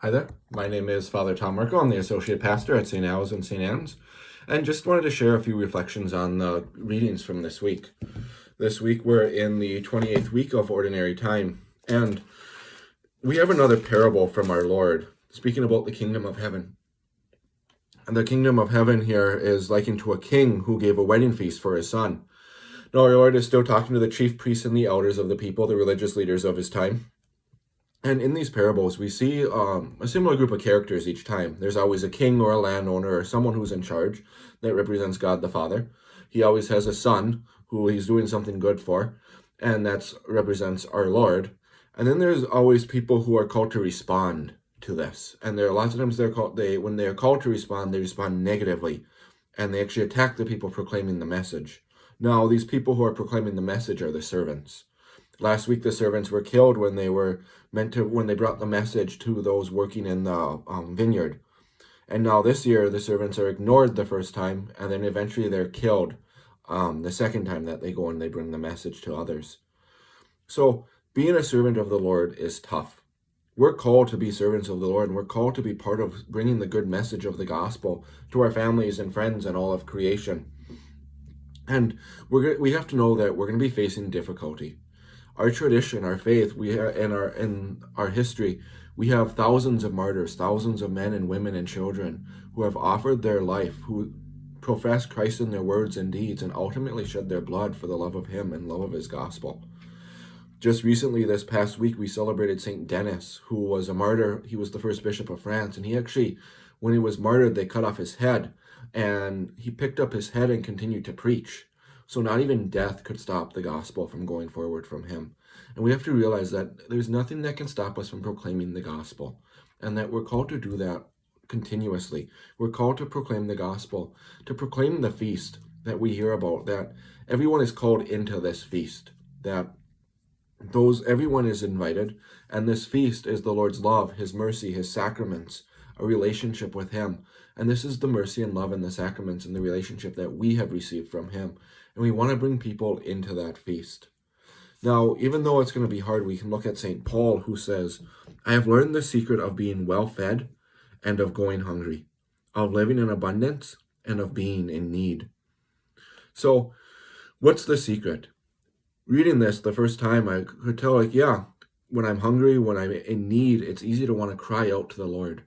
Hi there. My name is Father Tom Merkel. I'm the Associate Pastor at St. Al's and St. Anne's, and just wanted to share a few reflections on the readings from this week. This week we're in the 28th week of Ordinary Time, and we have another parable from our Lord, speaking about the kingdom of heaven. And the kingdom of heaven here is likened to a king who gave a wedding feast for his son. Now our Lord is still talking to the chief priests and the elders of the people, the religious leaders of his time. And in these parables, we see a similar group of characters each time. There's always a king or a landowner or someone who's in charge that represents God the Father. He always has a son who he's doing something good for, and that represents our Lord. And then there's always people who are called to respond to this. And there are lots of times when they are called to respond, they respond negatively, and they actually attack the people proclaiming the message. Now, these people who are proclaiming the message are the servants. Last week, the servants were killed when they brought the message to those working in the vineyard. And now this year, the servants are ignored the first time, and then eventually they're killed the second time that they go and they bring the message to others. So being a servant of the Lord is tough. We're called to be servants of the Lord, and we're called to be part of bringing the good message of the gospel to our families and friends and all of creation. And we have to know that we're going to be facing difficulty. Our tradition, our faith, in our history, we have thousands of martyrs, thousands of men and women and children who have offered their life, who profess Christ in their words and deeds, and ultimately shed their blood for the love of Him and love of His gospel. Just recently, this past week, we celebrated Saint Denis, who was a martyr. He was the first bishop of France, and he actually, when he was martyred, they cut off his head, and he picked up his head and continued to preach. So not even death could stop the gospel from going forward from him. And we have to realize that there's nothing that can stop us from proclaiming the gospel, and that we're called to do that continuously. We're called to proclaim the gospel, to proclaim the feast that we hear about, that everyone is called into this feast, that everyone is invited, and this feast is the Lord's love, His mercy, His sacraments, a relationship with Him. And this is the mercy and love and the sacraments and the relationship that we have received from Him. And we want to bring people into that feast. Now, even though it's going to be hard, we can look at St. Paul, who says, I have learned the secret of being well fed and of going hungry, of living in abundance and of being in need. So, what's the secret? Reading this the first time, I could tell, when I'm hungry, when I'm in need, it's easy to want to cry out to the Lord.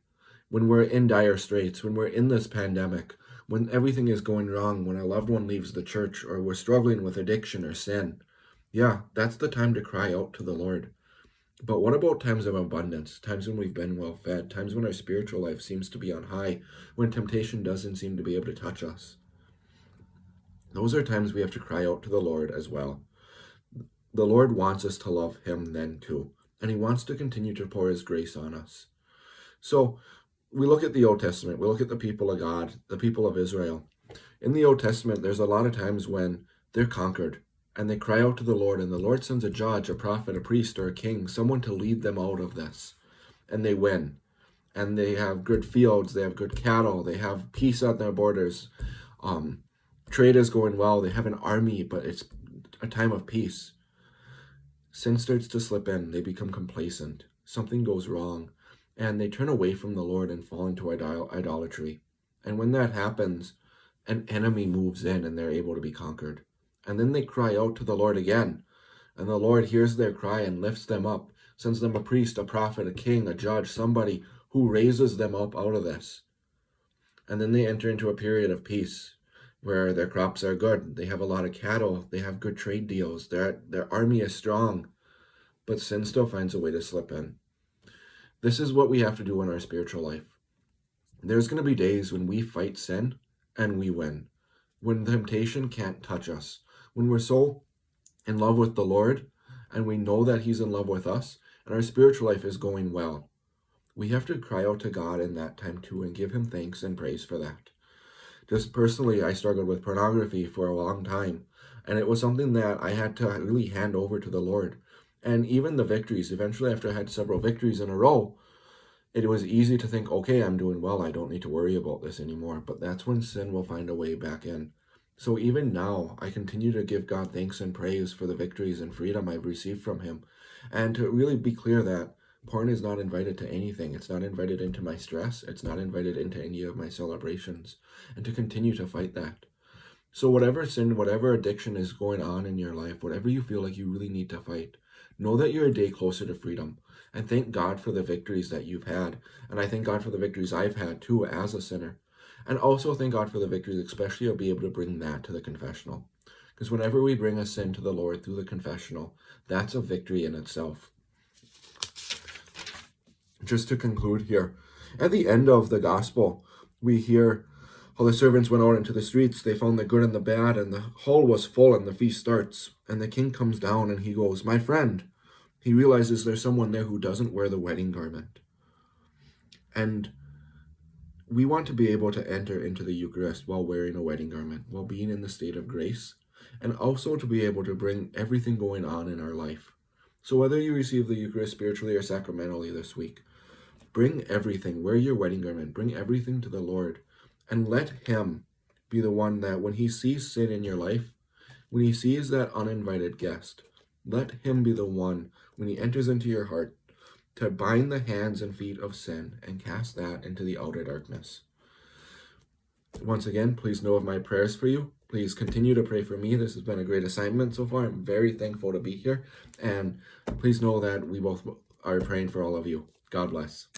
When we're in dire straits, when we're in this pandemic, when everything is going wrong, when a loved one leaves the church, or we're struggling with addiction or sin, that's the time to cry out to the Lord. But what about times of abundance, times when we've been well fed, times when our spiritual life seems to be on high, when temptation doesn't seem to be able to touch us? Those are times we have to cry out to the Lord as well. The Lord wants us to love Him then too, and He wants to continue to pour His grace on us. So we look at the Old Testament, we look at the people of God, the people of Israel. In the Old Testament, there's a lot of times when they're conquered and they cry out to the Lord, and the Lord sends a judge, a prophet, a priest, or a king, someone to lead them out of this, and they win. And they have good fields, they have good cattle, they have peace on their borders. Trade is going well, they have an army, but it's a time of peace. Sin starts to slip in, they become complacent, something goes wrong, and they turn away from the Lord and fall into idolatry. And when that happens, an enemy moves in and they're able to be conquered. And then they cry out to the Lord again, and the Lord hears their cry and lifts them up, sends them a priest, a prophet, a king, a judge, somebody who raises them up out of this. And then they enter into a period of peace where their crops are good, they have a lot of cattle, they have good trade deals, their army is strong, but sin still finds a way to slip in. This is what we have to do in our spiritual life. There's going to be days when we fight sin and we win, when temptation can't touch us, when we're so in love with the Lord and we know that He's in love with us and our spiritual life is going well. We have to cry out to God in that time too and give Him thanks and praise for that. Just personally, I struggled with pornography for a long time, and it was something that I had to really hand over to the Lord. And even the victories, eventually after I had several victories in a row, it was easy to think, okay, I'm doing well, I don't need to worry about this anymore. But that's when sin will find a way back in. So even now, I continue to give God thanks and praise for the victories and freedom I've received from Him. And to really be clear that Porn is not invited to anything. It's not invited into my stress. It's not invited into any of my celebrations. And to continue to fight that. So whatever sin, whatever addiction is going on in your life, whatever you feel like you really need to fight, know that you're a day closer to freedom. And thank God for the victories that you've had. And I thank God for the victories I've had too as a sinner. And also thank God for the victories, especially of being able to bring that to the confessional. Because whenever we bring a sin to the Lord through the confessional, that's a victory in itself. Just to conclude here, at the end of the gospel, we hear how the servants went out into the streets. They found the good and the bad, and the hall was full, and the feast starts. And the king comes down and he goes, "My friend." He realizes there's someone there who doesn't wear the wedding garment. And we want to be able to enter into the Eucharist while wearing a wedding garment, while being in the state of grace, and also to be able to bring everything going on in our life. So whether you receive the Eucharist spiritually or sacramentally this week, bring everything, wear your wedding garment, bring everything to the Lord, and let him be the one that when he sees sin in your life, when he sees that uninvited guest, let him be the one, when he enters into your heart, to bind the hands and feet of sin and cast that into the outer darkness. Once again, please know of my prayers for you. Please continue to pray for me. This has been a great assignment so far. I'm very thankful to be here. And please know that we both are praying for all of you. God bless.